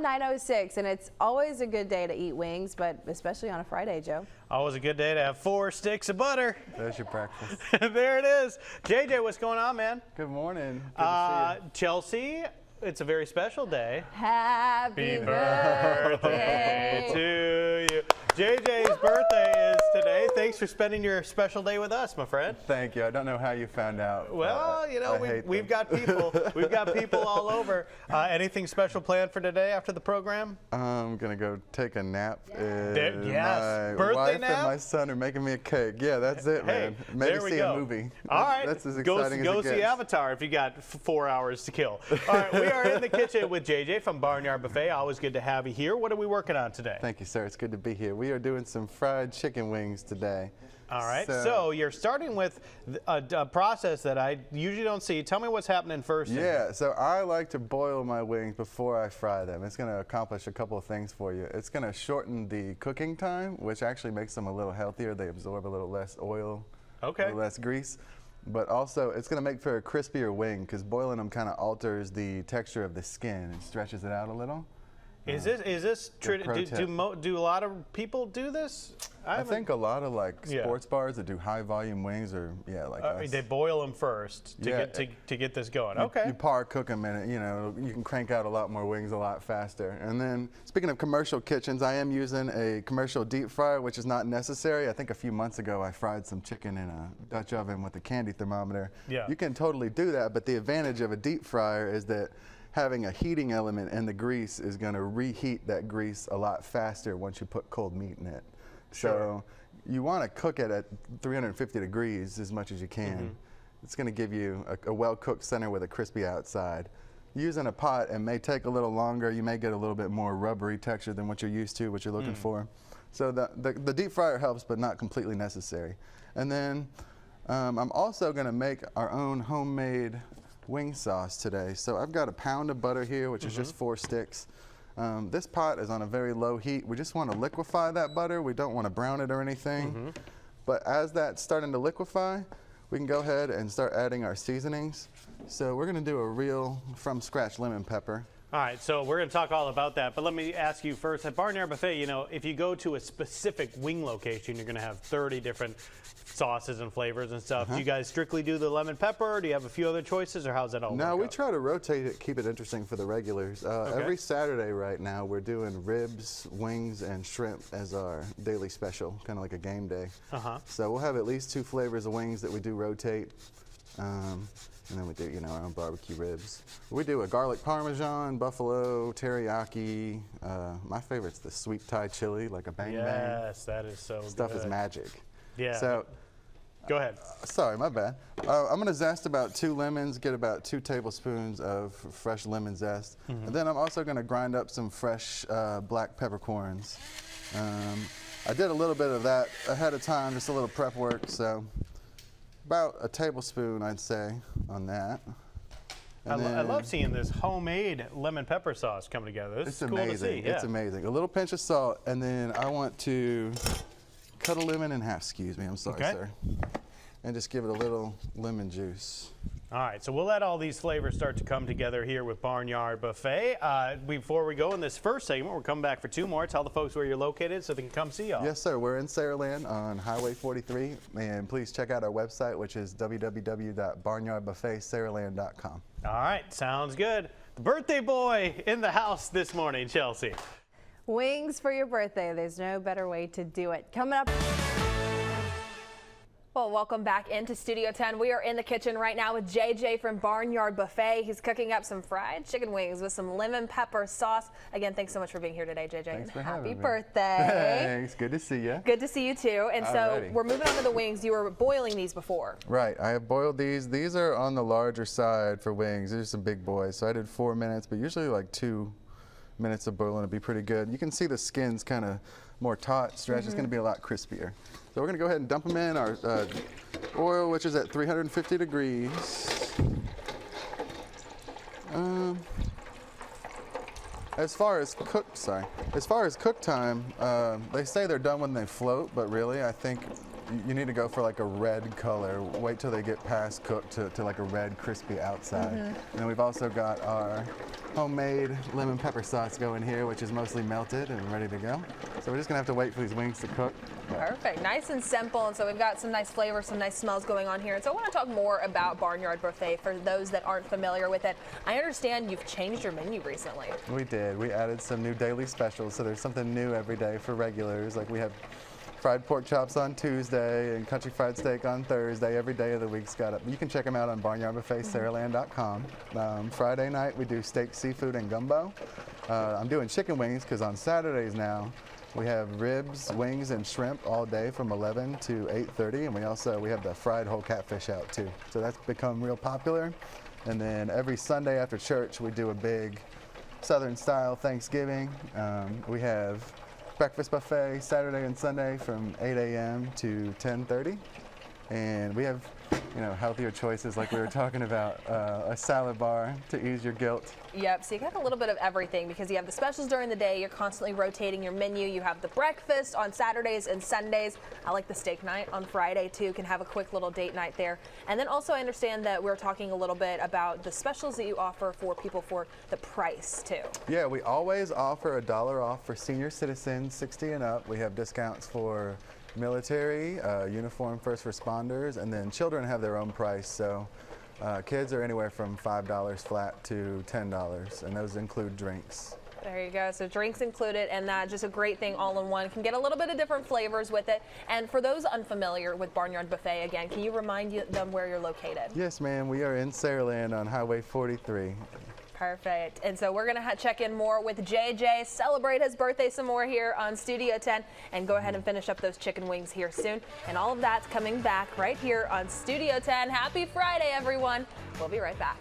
9:06, and it's always a good day to eat wings, but especially on a Friday, Joe. Always a good day to have 4 sticks of butter. There's your breakfast. There it is. JJ, what's going on, man? Good morning. Good to see you. Chelsea, it's a very special day. Happy birthday to you. JJ's birthday is today. Thanks for spending your special day with us, my friend. Thank you. I don't know how you found out. Well, you know, we've got people. We've got people all over. Anything special planned for today after the program? I'm gonna go take a nap. Yes. My Birthday wife nap? and my son are making me a cake. Yeah, that's it, Hey, man. Maybe there we see go. a movie. All right. That's as Go exciting as it see gets. Avatar if you got 4 hours to kill. All right, we are in the kitchen with JJ from Barnyard Buffet. Always good to have you here. What are we working on today? Thank you, sir. It's good to be here. We are doing some fried chicken wings today. All right, so you're starting with a process that I usually don't see. Tell me what's happening first. Yeah, so I like to boil my wings before I fry them. It's going to accomplish a couple of things for you. It's going to shorten the cooking time, which actually makes them a little healthier. They absorb a little less oil, a little less grease. But also, it's going to make for a crispier wing because boiling them kind of alters the texture of the skin and stretches it out a little. Is this true? Do a lot of people do this? I think a lot of sports bars that do high volume wings are like us. They boil them first to get this going. You par cook them and you can crank out a lot more wings a lot faster. And then speaking of commercial kitchens, I am using a commercial deep fryer, which is not necessary. I think a few months ago I fried some chicken in a Dutch oven with a candy thermometer. Yeah. You can totally do that, but the advantage of a deep fryer is that having a heating element in the grease is going to reheat that grease a lot faster once you put cold meat in it. Sure. So you want to cook it at 350 degrees as much as you can. It's going to give you a well-cooked center with a crispy outside. Using a pot, it may take a little longer. You may get a little bit more rubbery texture than what you're used to, what you're looking for. So the deep fryer helps, but not completely necessary. And then I'm also going to make our own homemade wing sauce today. So I've got a pound of butter here, which is just 4 sticks. This pot is on a very low heat. We just want to liquefy that butter. We don't want to brown it or anything. But as that's starting to liquefy, we can go ahead and start adding our seasonings. So we're going to do a real from scratch lemon pepper. All right, so we're going to talk all about that, but let me ask you first, at Barnyard Buffet, if you go to a specific wing location, you're going to have 30 different sauces and flavors and stuff. Do you guys strictly do the lemon pepper, or do you have a few other choices, or how's that all work No, we out? try to rotate it, keep it interesting for the regulars. Every Saturday right now, we're doing ribs, wings, and shrimp as our daily special, kind of like a game day. So we'll have at least 2 flavors of wings that we do rotate. And then we do, our own barbecue ribs. We do a garlic parmesan, buffalo, teriyaki. My favorite's the sweet Thai chili, like a bang bang. Yes, that is so Stuff good. is magic. Yeah. So, go ahead. Sorry, my bad. I'm gonna zest about 2 lemons, get about 2 tablespoons of fresh lemon zest. And then I'm also gonna grind up some fresh black peppercorns. I did a little bit of that ahead of time, just a little prep work, so. About a tablespoon, I'd say, on that. I love seeing this homemade lemon pepper sauce come together. This is cool to see. It's amazing. A little pinch of salt, and then I want to cut a lemon in half. Excuse me, I'm sorry, sir. And just give it a little lemon juice. All right, so we'll let all these flavors start to come together here with Barnyard Buffet. Before we go in this first segment, we're coming back for 2 more. Tell the folks where you're located so they can come see y'all. Yes, sir. We're in Saraland on Highway 43, and please check out our website, which is www.barnyardbuffetsaraland.com. All right, sounds good. The birthday boy in the house this morning, Chelsea. Wings for your birthday. There's no better way to do it. Coming up. Well, welcome back into Studio 10. We are in the kitchen right now with JJ from Barnyard Buffet. He's cooking up some fried chicken wings with some lemon pepper sauce. Again, thanks so much for being here today, JJ. Thanks for Happy having me. birthday. Thanks. Good to see you. Good to see you too. And so we're moving on to the wings. You were boiling these before. Right. I have boiled these. These are on the larger side for wings. These are some big boys. So I did 4 minutes, but usually like 2 minutes of boiling would be pretty good. You can see the skin's kind of more taut, stretched. It's going to be a lot crispier. So we're going to go ahead and dump them in our oil, which is at 350 degrees. As far as cook time, they say they're done when they float, but really I think you need to go for like a red color. Wait till they get past cooked to like a red, crispy outside. And then we've also got our homemade lemon pepper sauce going here, which is mostly melted and ready to go. So we're just gonna have to wait for these wings to cook. Perfect. Nice and simple. And so we've got some nice flavors, some nice smells going on here. And so I want to talk more about Barnyard Buffet for those that aren't familiar with it. I understand you've changed your menu recently. We did. We added some new daily specials, so there's something new every day for regulars. Like we have fried pork chops on Tuesday and country fried steak on Thursday. Every day of the week's got it. You can check them out on barnyardbuffetsaraland.com. Friday night we do steak, seafood, and gumbo. I'm doing chicken wings because on Saturdays now we have ribs, wings, and shrimp all day from 11 to 8:30, and we have the fried whole catfish out too. So that's become real popular. And then every Sunday after church we do a big Southern style Thanksgiving. We have breakfast buffet Saturday and Sunday from 8 a.m. to 10:30, and we have healthier choices like we were talking about, a salad bar to ease your guilt. Yep, so you got a little bit of everything because you have the specials during the day, you're constantly rotating your menu, you have the breakfast on Saturdays and Sundays. I like the steak night on Friday too, can have a quick little date night there. And then also I understand that we're talking a little bit about the specials that you offer for people for the price too. Yeah, we always offer $1 off for senior citizens 60 and up. We have discounts for military, uniform first responders, and then children have their own price. So kids are anywhere from $5 flat to $10, and those include drinks. There you go. So drinks included, and just a great thing all in one. Can get a little bit of different flavors with it. And for those unfamiliar with Barnyard Buffet, again, can you remind them where you're located? Yes, ma'am. We are in Saraland on Highway 43. Perfect. And so we're going to check in more with JJ, celebrate his birthday some more here on Studio 10, and go ahead and finish up those chicken wings here soon. And all of that's coming back right here on Studio 10. Happy Friday, everyone. We'll be right back.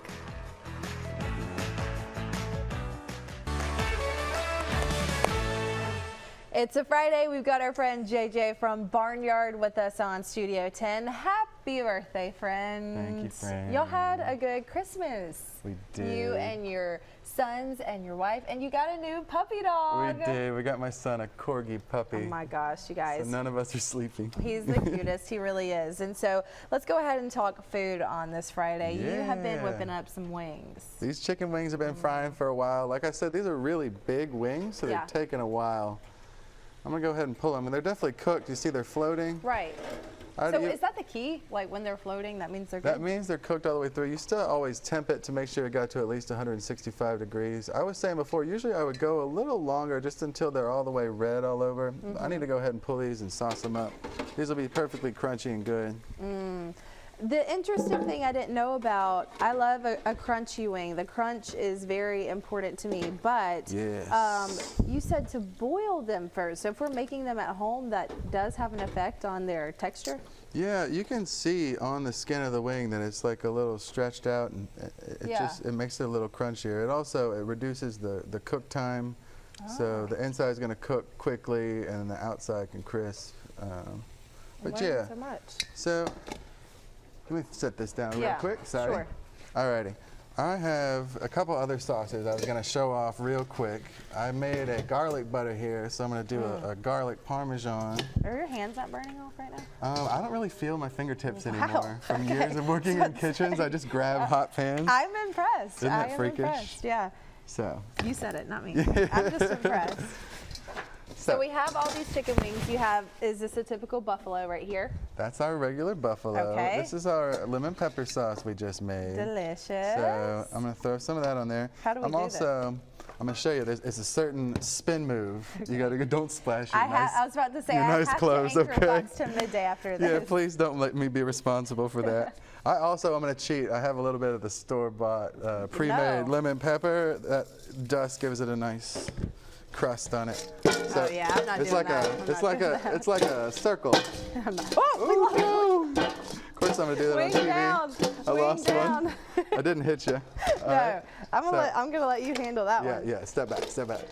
It's a Friday. We've got our friend JJ from Barnyard with us on Studio 10. Happy birthday, friend. Thank you, friend. Y'all had a good Christmas. We did. You and your sons and your wife, and you got a new puppy dog. We did. We got my son a corgi puppy. Oh my gosh, you guys. So none of us are sleeping. He's the cutest. He really is. And so let's go ahead and talk food on this Friday. You have been Yeah. whipping up some wings. These chicken wings have been frying for a while. Like I said, these are really big wings, so Yeah. they're taking a while. I'm gonna go ahead and pull them, and they're definitely cooked. You see they're floating. Right. I- So you- is that the key? Like when they're floating, that means they're good? That means they're cooked all the way through. You still always temp it to make sure it got to at least 165 degrees. I was saying before, usually I would go a little longer just until they're all the way red all over. I need to go ahead and pull these and sauce them up. These will be perfectly crunchy and good. The interesting thing I didn't know about, I love a crunchy wing. The crunch is very important to me, but Yes. you said to boil them first. So if we're making them at home, that does have an effect on their texture? Yeah, you can see on the skin of the wing that it's like a little stretched out, and it makes it a little crunchier. It reduces the cook time, so the inside is going to cook quickly and the outside can crisp. But Learning yeah, so much. so let me set this down real Yeah, quick. Sorry. sure. Alrighty. I have a couple other sauces I was going to show off real quick. I made a garlic butter here, so I'm going to do a garlic parmesan. Are your hands not burning off right now? I don't really feel my fingertips Wow, anymore. From okay. years of working in kitchens, I just grab hot pans. I'm impressed. Isn't that I am freakish? impressed. Yeah. So, You said it, not me. I'm just impressed. So we have all these chicken wings. You have, is this a typical buffalo right here? that's our regular buffalo. Okay. This is our lemon pepper sauce we just made. Delicious. So I'm going to throw some of that on there. How do we I'm do also, I'm going to show you, it's a certain spin move. You got to go, don't splash your I was about to say, your I nice have clothes, to anchor okay? box to midday after this. Yeah, please don't let me be responsible for that. I'm going to cheat. I have a little bit of the store-bought pre-made No. lemon pepper. That dust gives it a nice crust on it. So Oh, yeah, I'm not it's doing like that. a I'm it's not like doing a that. it's like a circle. Oh, Ooh, no. Of course I'm gonna do that wing on TV. down. I Wing lost down. one. I didn't hit you. All No, right. I'm So- gonna let you handle that Yeah, one. yeah. Step back. Step back.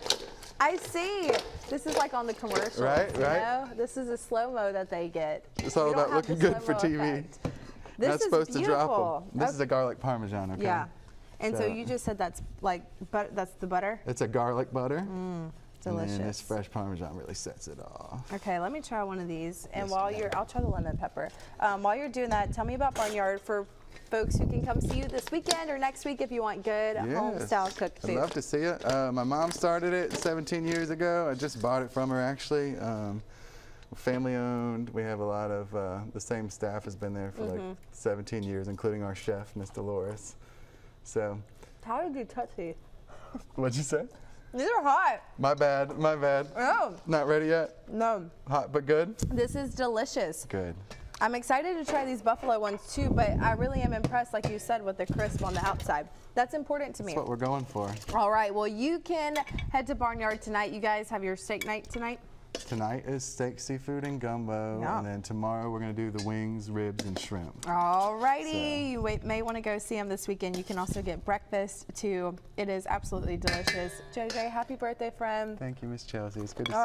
I see. This is like on the commercials. Right, you right. know? This is a slow-mo that they get. It's all You don't about have looking the good for slow-mo TV. effect. You're This not is supposed to drop beautiful. them. This is a garlic parmesan. Okay. Yeah. And so So- you just said that's like, that's the butter? It's a garlic butter. And then this Delicious. fresh Parmesan really sets it off. Okay, let me try one of these. And Yes, while ma'am. I'll try the lemon pepper. While you're doing that, tell me about Barnyard for folks who can come see you this weekend or next week if you want good home style cooked I'd food. love to see it. My mom started it 17 years ago. I just bought it from her actually. Family owned. We have a lot of the same staff has been there for like 17 years, including our chef, Miss Dolores. So, How did you touch these? what'd you say? These are hot. My bad. My bad. Oh, Not ready yet. no. Hot but good. This is delicious. Good. I'm excited to try these buffalo ones too, but I really am impressed, like you said, with the crisp on the outside. That's important to me. That's what we're going for. All right, well, you can head to Barnyard tonight. You guys have your steak night tonight? Tonight is steak, seafood, and gumbo, Yeah. and then tomorrow we're gonna do the wings, ribs, and shrimp. All righty. You may want to go see them this weekend. You can also get breakfast too. It is absolutely delicious. JJ, happy birthday, friend. Thank you, Miss Chelsea. It's good to see